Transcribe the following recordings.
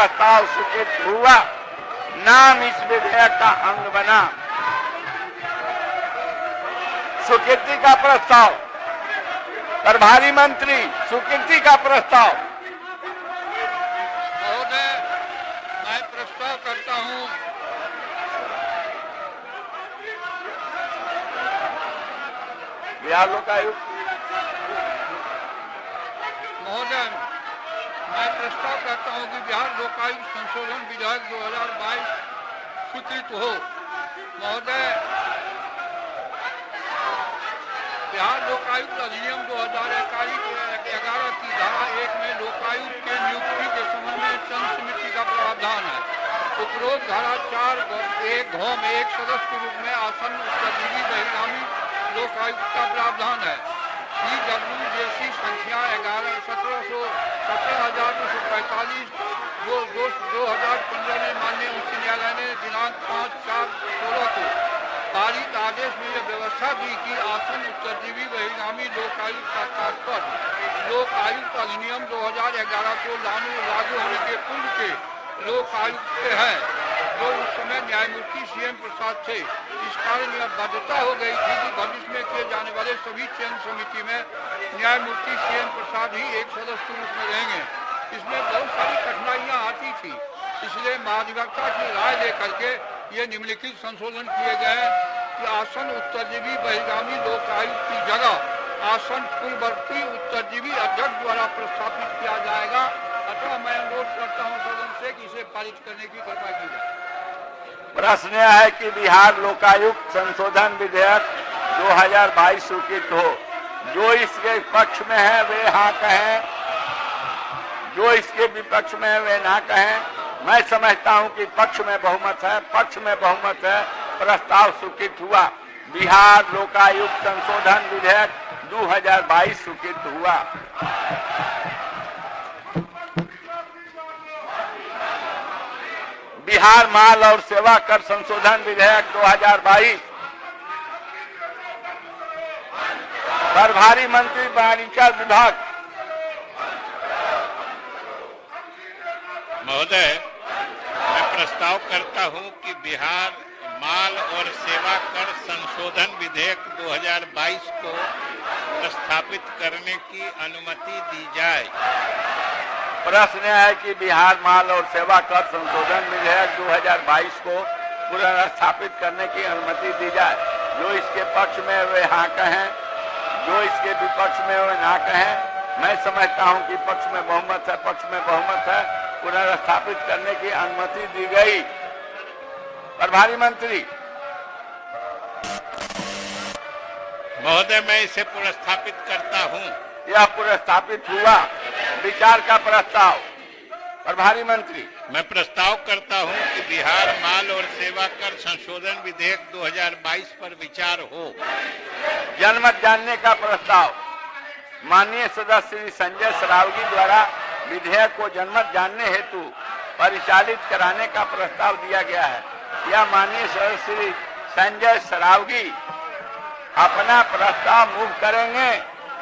प्रस्ताव स्वीकृत हुआ। नाम इस विधेयक का अंग बना। स्वीकृति का प्रस्ताव। प्रभारी मंत्री स्वीकृति का प्रस्ताव। महोदय, मैं प्रस्ताव करता हूं बिहार लोकायुक्त। महोदय, मैं प्रस्ताव करता हूं कि बिहार लोकायुक्त संशोधन विधेयक 2022 स्वीकृत हो। महोदय, बिहार लोकायुक्त अधिनियम 2011 की धारा 1 में लोकायुक्त के नियुक्ति के संबंध में चयन समिति का प्रावधान है। उपरोक्त धारा 4(1) में एक सदस्य के रूप में आसन्न उत्तरजीवी बहिर्गामी लोकायुक्त का प्रावधान है। CWJC संख्या 17,245 जो 2015 में माननीय उच्च न्यायालय ने दिनांक 5/4/16 को पारित आदेश में यह व्यवस्था दी कि आसन्न उत्तरजीवी बहिर्गामी लोकायुक्त का तात्पर्य लोकायुक्त अधिनियम 2011 को लागू होने के पूर्व के लोकायुक्त है, जो उस समय न्यायमूर्ति CN प्रसाद थे। इस कारण यह बाध्यता हो गई थी कि भविष्य में किए जाने वाले सभी चयन समिति में न्यायमूर्ति CN प्रसाद ही एक सदस्य के रूप में रहेंगे। इसमें बहुत सारी कठिनाइयां आती थी, इसलिए महाधिवक्ता की राय लेकर के ये निम्नलिखित संशोधन किए गए कि आसन्न उत्तरजीवी बहिर्गामी लोकायुक्त की जगह आसन्न पूर्ववर्ती उत्तरजीवी अध्यक्ष द्वारा प्रस्थापित किया जाएगा। अतः मैं अनुरोध करता हूं सदन से कि इसे पारित करने की कृपा की जाए। प्रश्न यह है कि बिहार लोकायुक्त संशोधन विधेयक 2022 स्वीकृत हो। जो इसके पक्ष में है वे हाँ कहें, जो इसके विपक्ष में है वे ना कहें। मैं समझता हूं कि पक्ष में बहुमत है, पक्ष में बहुमत है। प्रस्ताव स्वीकृत हुआ। बिहार लोकायुक्त संशोधन विधेयक 2022 स्वीकृत हुआ। बिहार माल और सेवा कर संशोधन विधेयक 2022 प्रभारी मंत्री वाणिज्य विभाग। महोदय, मैं प्रस्ताव करता हूं कि बिहार माल और सेवा कर संशोधन विधेयक 2022 को प्रस्तावित करने की अनुमति दी जाए। प्रश्न है कि बिहार माल और सेवा कर संशोधन विधेयक 2022 को पुनर्स्थापित करने की अनुमति दी जाए। जो इसके पक्ष में वे हाँ कहें, जो इसके विपक्ष में वे ना कहें। मैं समझता हूं कि पक्ष में बहुमत है, पक्ष में बहुमत है। पुनर्स्थापित करने की अनुमति दी गई। प्रभारी मंत्री। महोदय, मैं इसे पुनर्स्थापित करता हूं। यह पुनर्स्थापित हुआ। विचार का प्रस्ताव। प्रभारी मंत्री। मैं प्रस्ताव करता हूं कि बिहार माल और सेवा कर संशोधन विधेयक 2022 पर विचार हो। जनमत जानने का प्रस्ताव। माननीय सदस्य श्री संजय सरावगी द्वारा विधेयक को जनमत जानने हेतु परिचालित कराने का प्रस्ताव दिया गया है। यह माननीय सदस्य श्री संजय सरावगी अपना प्रस्ताव मूव करेंगे।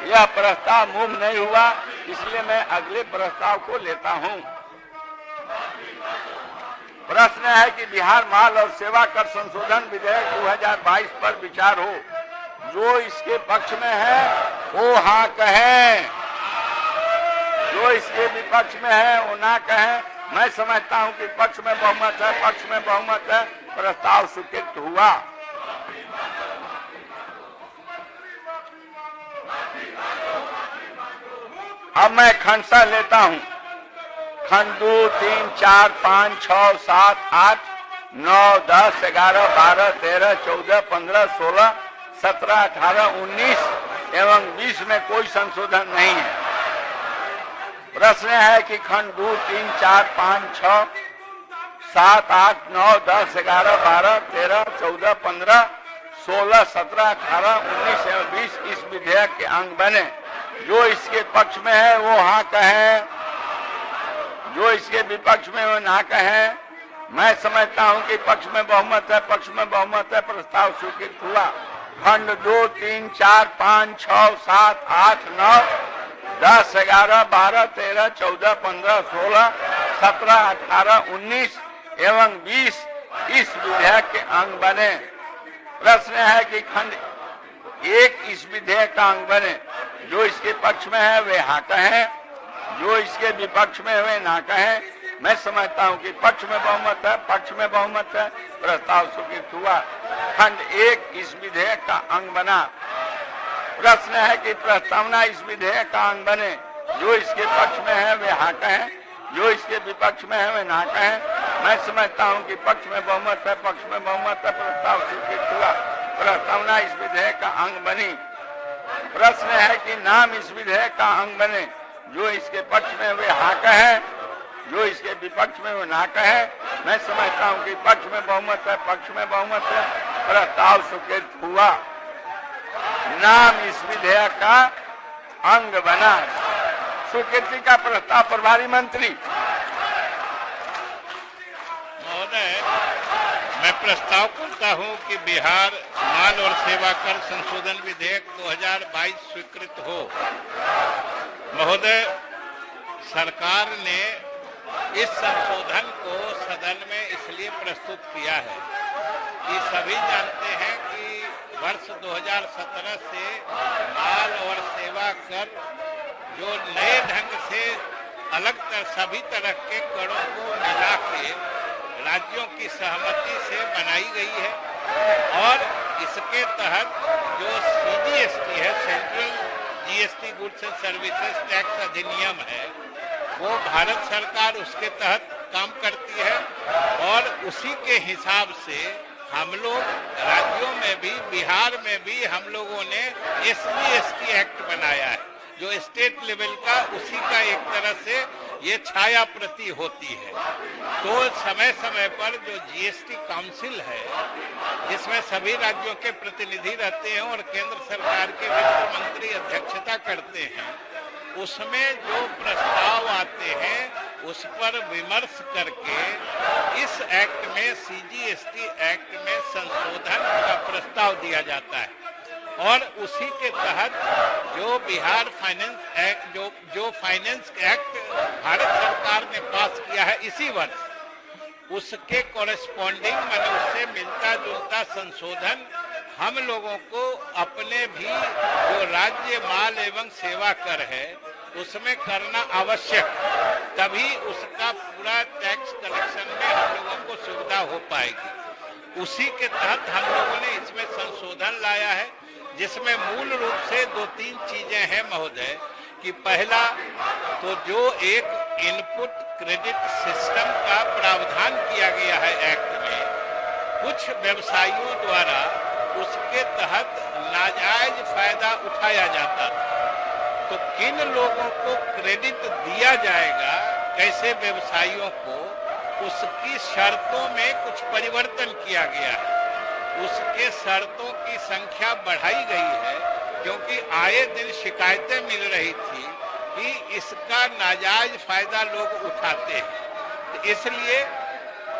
यह प्रस्ताव मूव नहीं हुआ, इसलिए मैं अगले प्रस्ताव को लेता हूं। प्रश्न है कि बिहार माल और सेवा कर संशोधन विधेयक 2022 पर विचार हो। जो इसके पक्ष में है वो हाँ कहें, जो इसके विपक्ष में है वो ना कहें। मैं समझता हूं कि पक्ष में बहुमत है, पक्ष में बहुमत है। प्रस्ताव स्वीकृत हुआ। अब मैं खंडशः लेता हूं। खंड 2, 3, 4, 5, 6, 7, 8, 9, 10, 11, 12, 13, 14, 15, 16, 17, 18, 19 एवं 20 में कोई संशोधन नहीं है। प्रश्न है कि खंड 2, 3, 4, 5, 6, 7, 8, 9, 10, 11, 12, 13, 14, 15, 16, 17, 18, 19 एवं 20 इस विधेयक के अंग बने। जो इसके पक्ष में है वो हाँ कहें, जो इसके विपक्ष में वो ना कहें। मैं समझता हूं कि पक्ष में बहुमत है, पक्ष में बहुमत है। प्रस्ताव स्वीकृत हुआ। खंड 2, 3, 4, 5, 6, 7, 8, 9, 10, 11, 12, 13, 14, 15, 16, 17, 18, 19 एवं 20 इस विधेयक के अंग बने। प्रश्न है कि खंड 1 इस विधेयक का अंग बने। जो इसके पक्ष में है वे हाँ कहें, जो इसके विपक्ष में है वे ना कहें। मैं समझता हूं कि पक्ष में बहुमत है, पक्ष में बहुमत है, प्रस्ताव स्वीकृत हुआ। खंड 1 इस विधेयक का अंग बना। प्रश्न है कि प्रस्तावना इस विधेयक का अंग बने। जो इसके पक्ष में है वे हाँ कहें, जो इसके विपक्ष में है वे ना कहें। मैं समझता हूं कि पक्ष में बहुमत है, पक्ष में बहुमत है, प्रस्ताव स्वीकृत हुआ। प्रस्तावना इस विधेयक का अंग बनी। प्रश्न है कि नाम इस विधेयक का अंग बने। जो इसके पक्ष में वे हाँ कहें, जो इसके विपक्ष में वो ना कहे। मैं समझता हूं कि पक्ष में बहुमत है, पक्ष में बहुमत है, प्रस्ताव स्वीकृत हुआ। नाम इस विधेयक का अंग बना। स्वीकृति का प्रस्ताव प्रभारी मंत्री महोदय, मैं प्रस्ताव करता हूं कि बिहार माल और सेवा कर संशोधन विधेयक 2022 स्वीकृत हो। महोदय, सरकार ने इस संशोधन को सदन में इसलिए प्रस्तुत किया है कि सभी जानते हैं कि वर्ष 2017 से माल और सेवा कर जो नए ढंग से अलग सभी तरह के करों को मिला के राज्यों की सहमति से बनाई गई है और इसके तहत जो CGST है, central GST goods and services tax अधिनियम है, वो भारत सरकार उसके तहत काम करती है और उसी के हिसाब से हम लोग राज्यों में भी, बिहार में भी हम लोगों ने SGST एक्ट बनाया है, जो स्टेट लेवल का उसी का एक तरह से ये छाया प्रति होती है। तो समय समय पर जो GST काउंसिल है, जिसमें सभी राज्यों के प्रतिनिधि रहते हैं और केंद्र सरकार के वित्त मंत्री अध्यक्षता करते हैं, उसमें जो प्रस्ताव आते हैं उस पर विमर्श करके इस एक्ट में, CGST एक्ट में संशोधन का प्रस्ताव दिया जाता है और उसी के तहत जो बिहार फाइनेंस एक्ट, जो फाइनेंस एक्ट भारत सरकार ने पास किया है इसी वर्ष, उसके कॉरेस्पॉन्डिंग माने उससे मिलता जुलता संशोधन हम लोगों को अपने भी जो राज्य माल एवं सेवा कर है उसमें करना आवश्यक, तभी उसका पूरा टैक्स कलेक्शन में हम लोगों को सुविधा हो पाएगी। उसी के तहत हम लोगों ने इसमें संशोधन लाया है, जिसमें मूल रूप से 2-3 चीजें हैं महोदय। कि पहला तो जो एक इनपुट क्रेडिट सिस्टम का प्रावधान किया गया है एक्ट में, कुछ व्यवसायियों द्वारा उसके तहत नाजायज फायदा उठाया जाता था। तो किन लोगों को क्रेडिट दिया जाएगा, कैसे व्यवसायियों को, उसकी शर्तों में कुछ परिवर्तन किया गया है। उसके शर्तों की संख्या बढ़ाई गई है, क्योंकि आए दिन शिकायतें मिल रही थी कि इसका नाजायज फायदा लोग उठाते हैं। तो इसलिए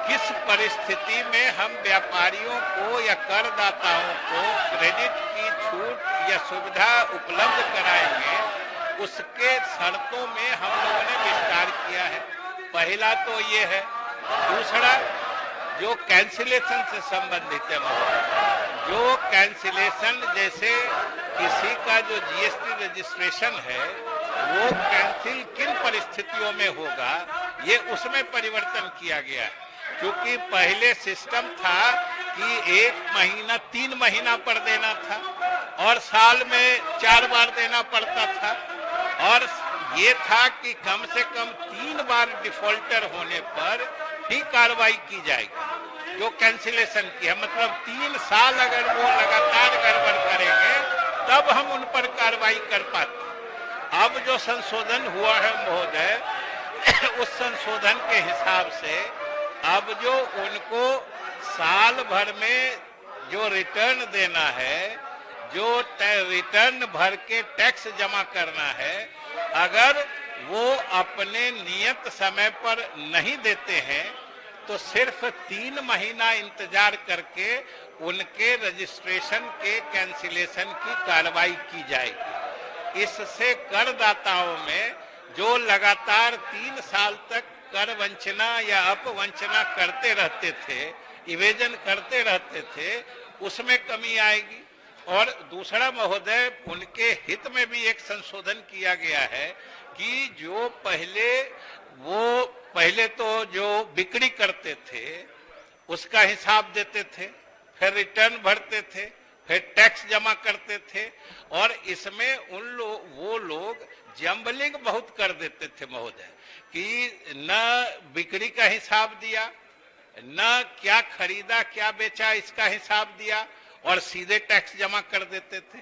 किस परिस्थिति में हम व्यापारियों को या करदाताओं को क्रेडिट की छूट या सुविधा उपलब्ध कराएंगे, उसके शर्तों में हम लोगों ने विस्तार किया है। पहला तो ये है। दूसरा, जो कैंसिलेशन से संबंधित है, जो कैंसिलेशन, जैसे किसी का जो GST रजिस्ट्रेशन है वो कैंसिल किन परिस्थितियों में होगा, ये उसमें परिवर्तन किया गया है। क्योंकि पहले सिस्टम था कि 1 महीना 3 महीना पर देना था और साल में 4 बार देना पड़ता था, और ये था कि कम से कम 3 बार डिफॉल्टर होने पर ही कार्रवाई की जाएगी। जो कैंसिलेशन की है, मतलब 3 साल अगर वो लगातार गड़बड़ करेंगे तब हम उन पर कार्रवाई कर पाते। अब जो संशोधन हुआ है महोदय, उस संशोधन के हिसाब से अब जो उनको साल भर में जो रिटर्न देना है, जो रिटर्न भर के टैक्स जमा करना है, अगर वो अपने नियत समय पर नहीं देते हैं तो सिर्फ 3 महीना इंतजार करके उनके रजिस्ट्रेशन के कैंसिलेशन की कार्रवाई की जाएगी। इससे करदाताओं में जो लगातार 3 साल तक कर वंचना या अपवंचना करते रहते थे, इवेजन करते रहते थे, उसमें कमी आएगी। और दूसरा महोदय, उनके हित में भी एक संशोधन किया गया है कि जो पहले तो जो बिक्री करते थे उसका हिसाब देते थे, फिर रिटर्न भरते थे, फिर टैक्स जमा करते थे, और इसमें वो लोग जम्बलिंग बहुत कर देते थे महोदय, कि न बिक्री का हिसाब दिया, न क्या खरीदा क्या बेचा इसका हिसाब दिया, और सीधे टैक्स जमा कर देते थे।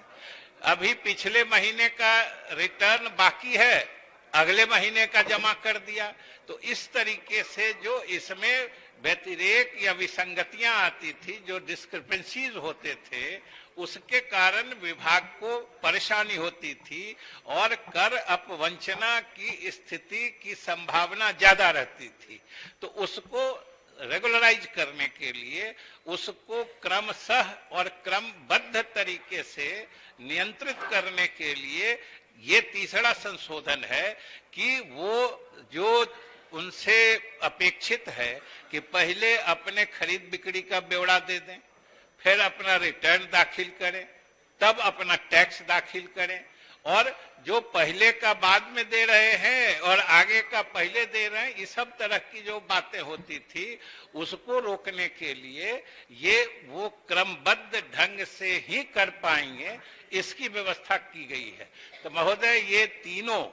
अभी पिछले महीने का रिटर्न बाकी है, अगले महीने का जमा कर दिया। तो इस तरीके से जो इसमें व्यतिरेक या विसंगतियां आती थी, जो डिस्क्रिपेंसीज होते थे, उसके कारण विभाग को परेशानी होती थी और कर अपवंचना की स्थिति की संभावना ज्यादा रहती थी। तो उसको रेगुलराइज करने के लिए, उसको क्रमशः और क्रमबद्ध तरीके से नियंत्रित करने के लिए ये तीसरा संशोधन है कि वो जो उनसे अपेक्षित है कि पहले अपने खरीद बिक्री का ब्यौरा दे दें, फिर अपना रिटर्न दाखिल करें, तब अपना टैक्स दाखिल करें, और जो पहले का बाद में दे रहे हैं और आगे का पहले दे रहे हैं, इस सब तरह की जो बातें होती थी उसको रोकने के लिए ये वो क्रमबद्ध ढंग से ही कर पाएंगे, इसकी व्यवस्था की गई है। तो महोदय, ये तीनों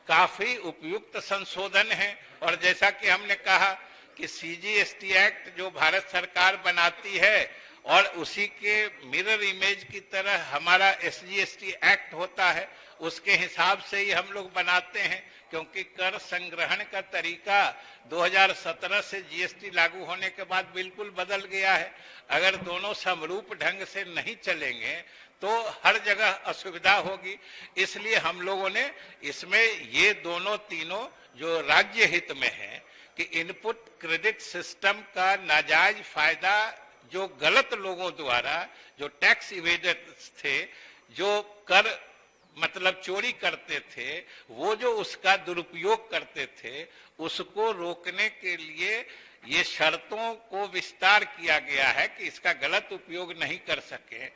काफी उपयुक्त संशोधन हैं। और जैसा कि हमने कहा कि सीजीएसटी एक्ट जो भारत सरकार बनाती है, और उसी के मिरर इमेज की तरह हमारा एसजीएसटी एक्ट होता है, उसके हिसाब से ही हम लोग बनाते हैं, क्योंकि कर संग्रहण का तरीका 2017 से जीएसटी लागू होने के बाद बिल्कुल बदल गया है। अगर दोनों समरूप ढंग से नहीं चलेंगे तो हर जगह असुविधा होगी। इसलिए हम लोगों ने इसमें ये दोनों तीनों जो राज्य हित में है कि इनपुट क्रेडिट सिस्टम का नाजायज फायदा जो गलत लोगों द्वारा, जो टैक्स इवेडर्स थे, जो कर मतलब चोरी करते थे, वो जो उसका दुरुपयोग करते थे, उसको रोकने के लिए ये शर्तों को विस्तार किया गया है कि इसका गलत उपयोग नहीं कर सके।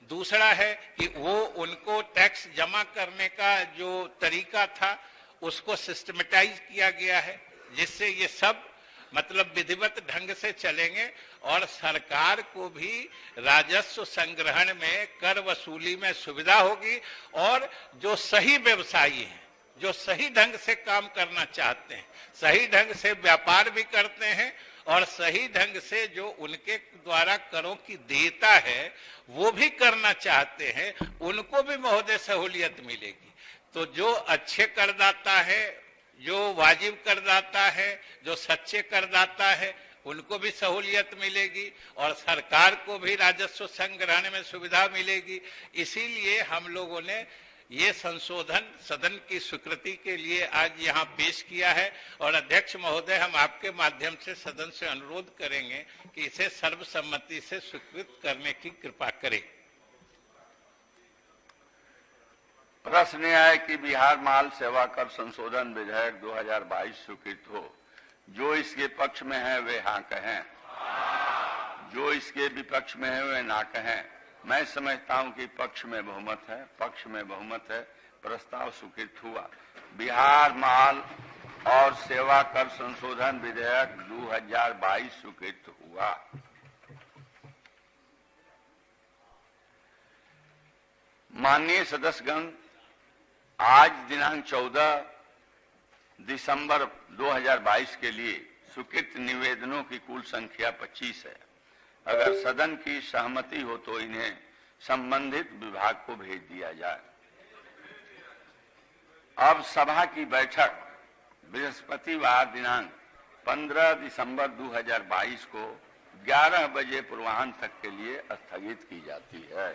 दूसरा है कि वो उनको टैक्स जमा करने का जो तरीका था उसको सिस्टमेटाइज किया गया है, जिससे ये सब मतलब विधिवत ढंग से चलेंगे और सरकार को भी राजस्व संग्रहण में, कर वसूली में सुविधा होगी। और जो सही व्यवसायी हैं, जो सही ढंग से काम करना चाहते हैं, सही ढंग से व्यापार भी करते हैं और सही ढंग से जो उनके द्वारा करों की देयता है वो भी करना चाहते हैं, उनको भी महोदय सहूलियत मिलेगी। तो जो अच्छे करदाता है, जो वाजिब करदाता है, जो सच्चे करदाता है, उनको भी सहूलियत मिलेगी और सरकार को भी राजस्व संग्रहण में सुविधा मिलेगी। इसीलिए हम लोगों ने ये संशोधन सदन की स्वीकृति के लिए आज यहाँ पेश किया है। और अध्यक्ष महोदय, हम आपके माध्यम से सदन से अनुरोध करेंगे कि इसे सर्वसम्मति से स्वीकृत करने की कृपा करें। प्रश्न यह है कि बिहार माल सेवा कर संशोधन विधेयक 2022 स्वीकृत हो। जो इसके पक्ष में है वे हाँ कहें, जो इसके विपक्ष में है वे ना कहें। मैं समझता हूं कि पक्ष में बहुमत है, पक्ष में बहुमत है, प्रस्ताव स्वीकृत हुआ। बिहार माल और सेवा कर संशोधन विधेयक 2022 स्वीकृत हुआ। माननीय सदस्यगण, आज दिनांक 14 दिसंबर 2022 के लिए स्वीकृत निवेदनों की कुल संख्या 25 है। अगर सदन की सहमति हो तो इन्हें संबंधित विभाग को भेज दिया जाए। अब सभा की बैठक बृहस्पतिवार दिनांक 15 दिसंबर 2022 को 11 बजे पूर्वाह्न तक के लिए स्थगित की जाती है।